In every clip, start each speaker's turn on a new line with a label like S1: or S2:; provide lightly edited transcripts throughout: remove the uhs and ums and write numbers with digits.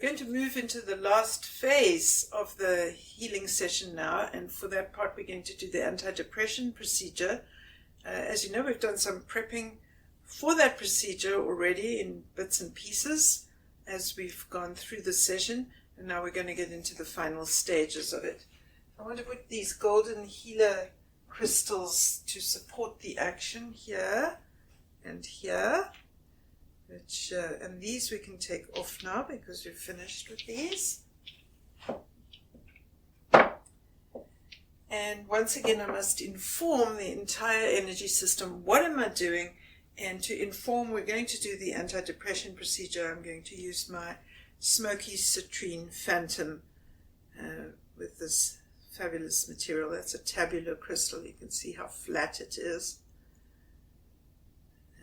S1: going to move into the last phase of the healing session now, and for that part we're going to do the anti-depression procedure. As you know, we've done some prepping for that procedure already in bits and pieces as we've gone through the session, and now we're going to get into the final stages of it. I want to put these golden healer crystals to support the action here and here, which and these we can take off now because we're finished with these. And once again, I must inform the entire energy system, what am I doing? And to inform, we're going to do the anti-depression procedure. I'm going to use my smoky citrine phantom with this fabulous material. That's a tabular crystal. You can see how flat it is.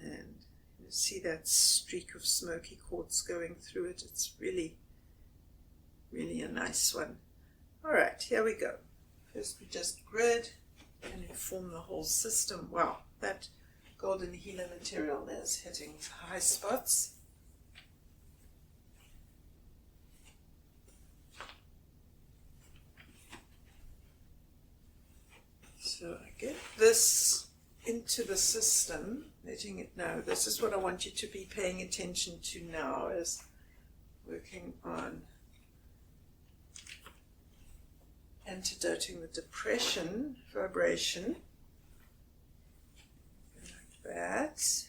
S1: And you see that streak of smoky quartz going through it. It's really, really a nice one. All right, here we go. First we just grid and inform the whole system. Wow, that golden healer material is hitting high spots. So I get this into the system, letting it know. This is what I want you to be paying attention to now, is working on antidoting the depression vibration, like that.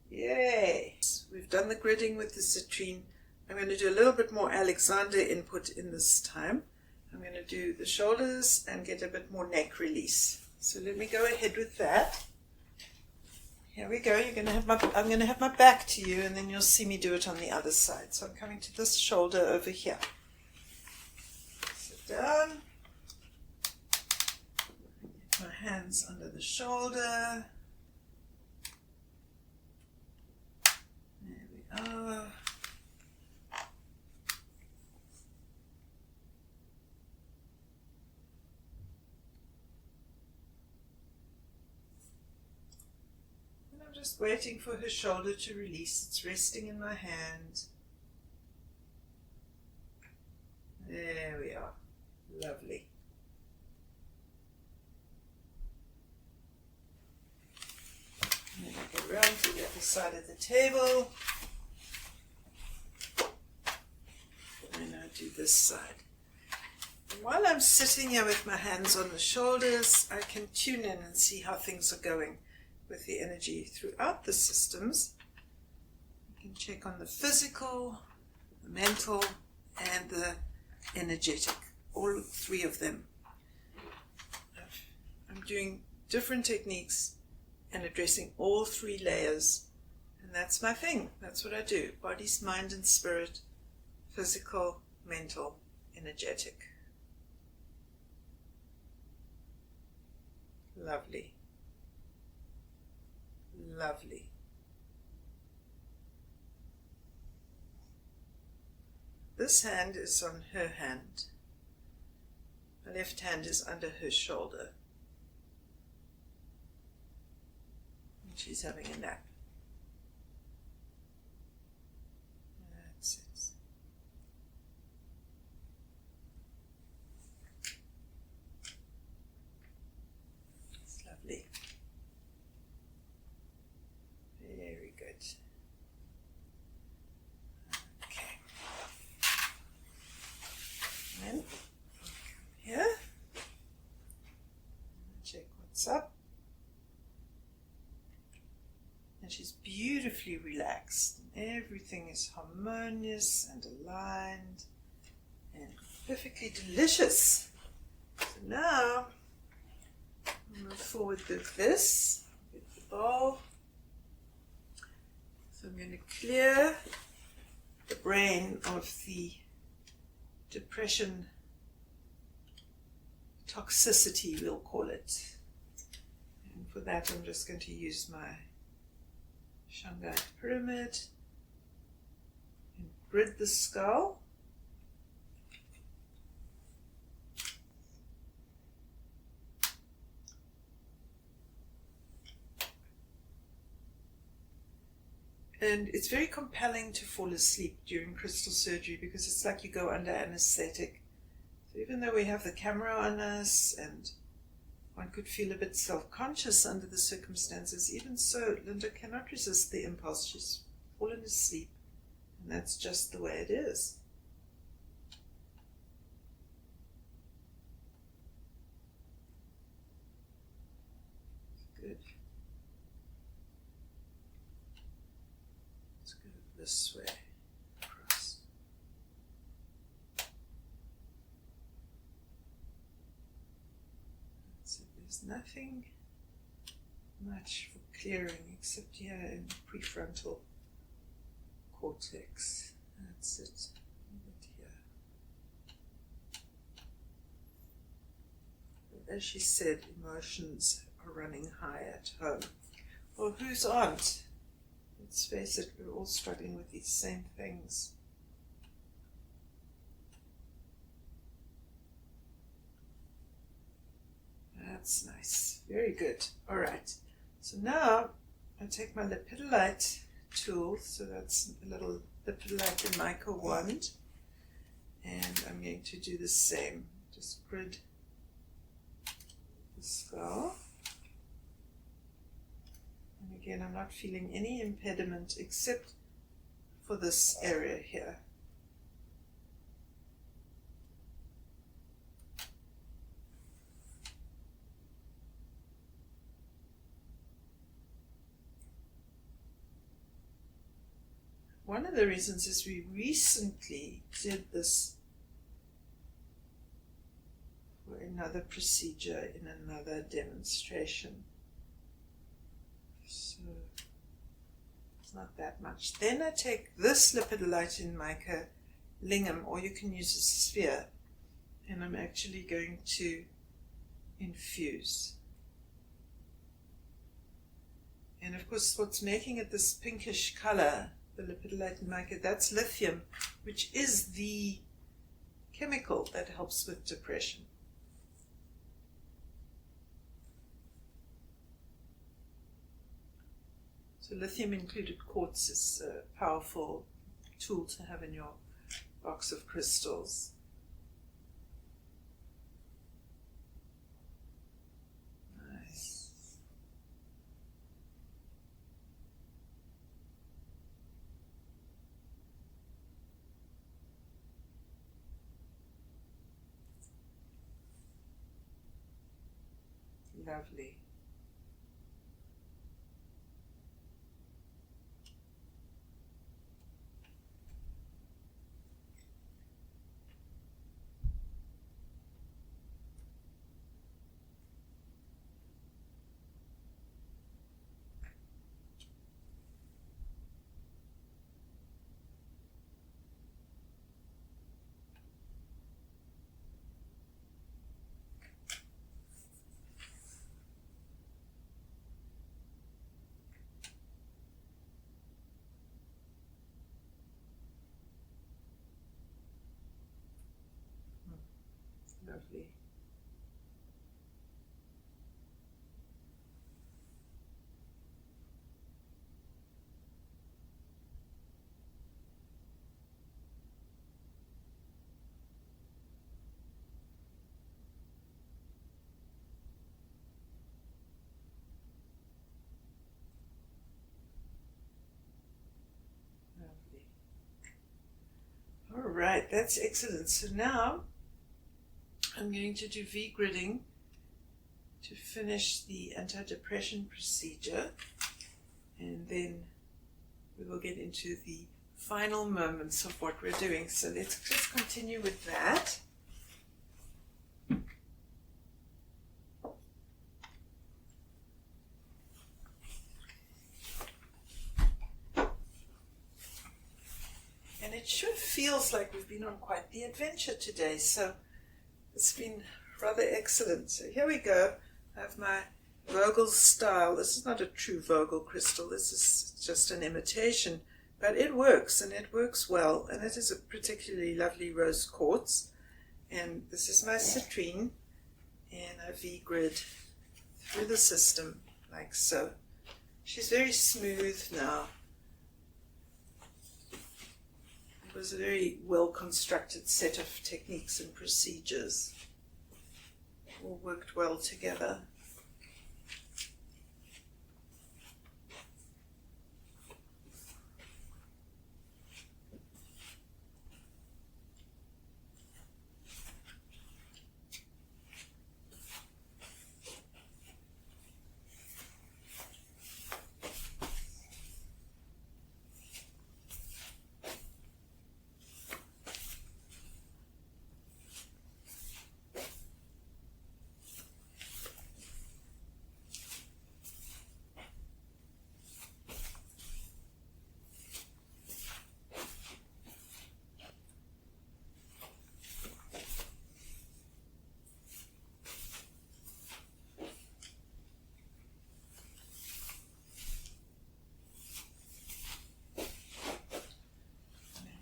S1: Yay! We've done the gridding with the citrine. I'm going to do a little bit more Alexander input in this time. I'm going to do the shoulders and get a bit more neck release. So let me go ahead with that. Here we go. I'm going to have my back to you, and then you'll see me do it on the other side. So I'm coming to this shoulder over here. Sit down. Get my hands under the shoulder. And I'm just waiting for her shoulder to release. It's resting in my hand. There we are. Lovely. And then I go around to the other side of the table. And I do this side. And while I'm sitting here with my hands on the shoulders, I can tune in and see how things are going with the energy throughout the systems. I can check on the physical, the mental, and the energetic, all three of them. I'm doing different techniques and addressing all three layers, and that's my thing. That's what I do. Body, mind, and spirit. Physical, mental, energetic. Lovely. Lovely. This hand is on her hand. My left hand is under her shoulder. And she's having a nap. That's it. Lovely. Very good. Okay. And then come here. Check what's up. And she's beautifully relaxed. Everything is harmonious and aligned and perfectly delicious. So now, I'll move forward with this. Get the bowl. So I'm going to clear the brain of the depression toxicity, we'll call it. And for that, I'm just going to use my Shanghai pyramid and grid the skull. And it's very compelling to fall asleep during crystal surgery because it's like you go under anesthetic. So even though we have the camera on us and one could feel a bit self-conscious under the circumstances, even so, Linda cannot resist the impulse. She's fallen asleep, and that's just the way it is. Good. Let's go this way. Across. So there's nothing much for clearing except here in the prefrontal cortex. That's it. A bit here. But as she said, emotions are running high at home. Well, whose aren't? Let's face it, we're all struggling with these same things. That's nice. Very good. All right. So now I take my lepidolite tool. So that's a little lepidolite and mica wand. And I'm going to do the same. Just grid the skull. And again, I'm not feeling any impediment except for this area here. One of the reasons is we recently did this for another procedure in another demonstration. So it's not that much. Then I take this lepidolite in mica lingam, or you can use a sphere, and I'm actually going to infuse. And of course, what's making it this pinkish color, the lepidolite and mica, that's lithium, which is the chemical that helps with depression. So lithium included quartz is a powerful tool to have in your box of crystals. Nice. Lovely. Lovely. Lovely. All right, that's excellent. So now I'm going to do V-gridding to finish the antidepressant procedure. and then we will get into the final moments of what we're doing. So let's just continue with that. And it sure feels like we've been on quite the adventure today, so it's been rather excellent. So here we go. I have my Vogel style. This is not a true Vogel crystal. This is just an imitation, but it works, and it works well, and it is a particularly lovely rose quartz. And this is my citrine, and I V-grid through the system like so. She's very smooth now. It was a very well-constructed set of techniques and procedures. All worked well together.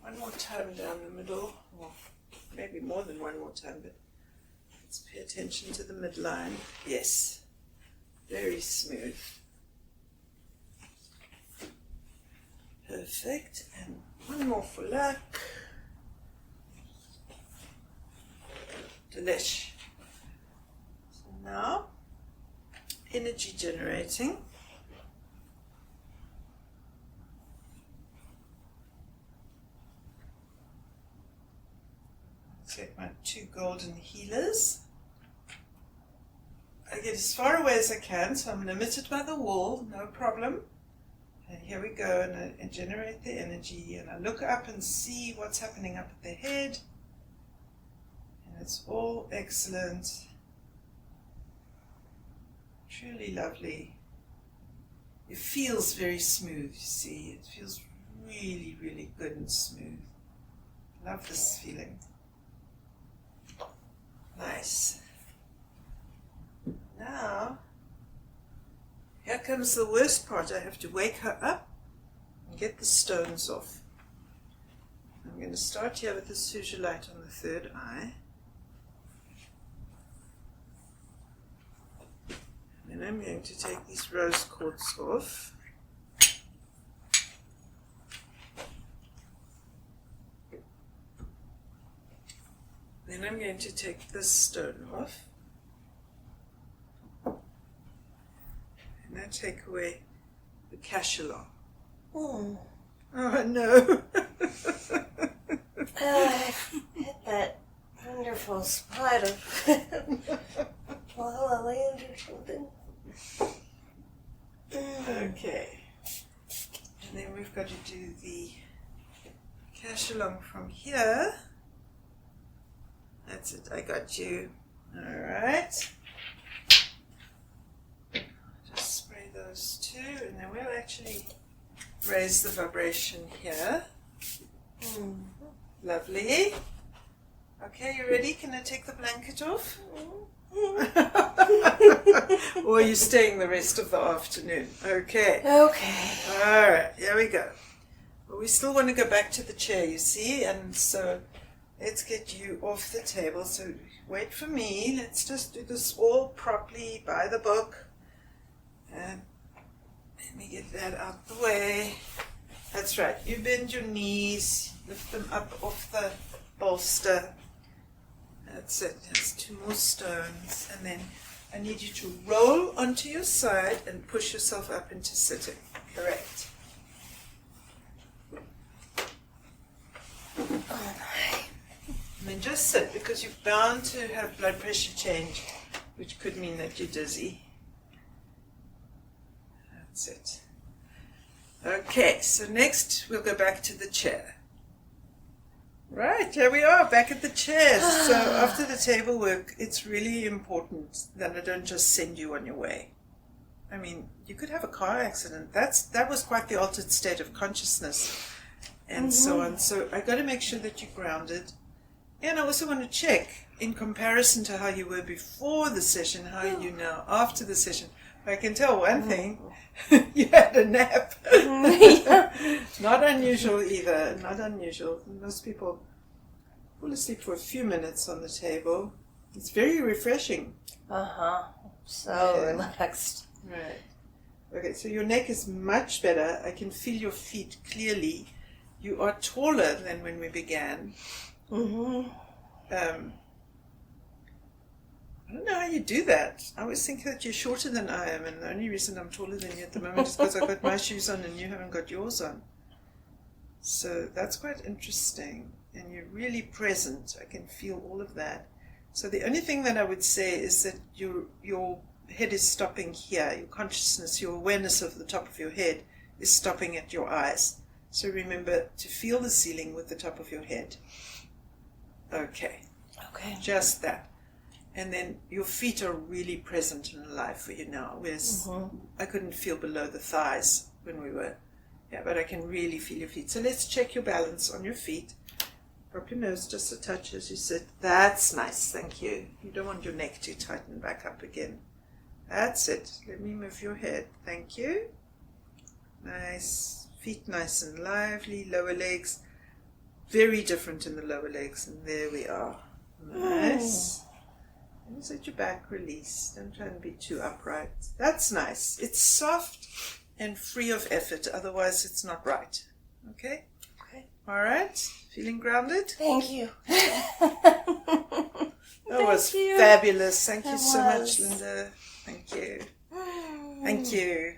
S1: One more time down the middle, or maybe more than one more time, but let's pay attention to the midline. Yes, very smooth. Perfect, and one more for luck. Delish. So now, energy generating. Get my two golden healers. I get as far away as I can, so I'm limited by the wall, no problem. And here we go, and I generate the energy, and I look up and see what's happening up at the head. And it's all excellent. Truly lovely. It feels very smooth, you see. It feels really, really good and smooth. Love this feeling. Nice. Now, here comes the worst part. I have to wake her up and get the stones off. I'm going to start here with the suzhulite on the third eye. And then I'm going to take these rose quartz off. Then I'm going to take this stone off, and I take away the cachalon.
S2: Oh
S1: no!
S2: hit that wonderful spot of La La Land or something.
S1: Okay, and then we've got to do the cachalon from here. That's it, I got you. Alright. Just spray those two, and then we'll actually raise the vibration here. Lovely. Okay, you ready? Can I take the blanket off? Or are you staying the rest of the afternoon? Okay.
S2: Okay.
S1: Alright, here we go. But we still want to go back to the chair, you see, and so let's get you off the table. So wait for me. Let's just do this all properly by the book. And let me get that out the way. That's right. You bend your knees, lift them up off the bolster. That's it. There's two more stones. And then I need you to roll onto your side and push yourself up into sitting. Correct. And then just sit, because you're bound to have blood pressure change, which could mean that you're dizzy. That's it. Okay, so next we'll go back to the chair. Right, here we are, back at the chair. So after the table work, it's really important that I don't just send you on your way. I mean, you could have a car accident. That was quite the altered state of consciousness and so on. So I got to make sure that you're grounded. And I also want to check, in comparison to how you were before the session, how are you now after the session. I can tell one thing, you had a nap. Not unusual either, not unusual. Most people fall asleep for a few minutes on the table. It's very refreshing.
S2: So relaxed.
S1: Right. Okay, so your neck is much better. I can feel your feet clearly. You are taller than when we began. I don't know how you do that. I always think that you're shorter than I am, and the only reason I'm taller than you at the moment is because I've got my shoes on and you haven't got yours on. So that's quite interesting. And you're really present. I can feel all of that. So the only thing that I would say is that your head is stopping here. Your consciousness, your awareness of the top of your head is stopping at your eyes. So remember to feel the ceiling with the top of your head. Okay. Just that. And then your feet are really present and alive for you now, whereas I couldn't feel below the thighs when we were. Yeah, but I can really feel your feet. So let's check your balance on your feet. Drop your nose just a touch as you sit. That's nice, thank you. You don't want your neck to tighten back up again. That's it. Let me move your head. Thank you. Nice. Feet nice and lively. Lower legs. Very different in the lower legs. And there we are. Nice. And set your back, release. Don't try and be too upright. That's nice. It's soft and free of effort. Otherwise, it's not right. Okay? All right. Feeling grounded?
S2: Thank you.
S1: That was fabulous. Thank you so much, Linda. Thank you. Thank you.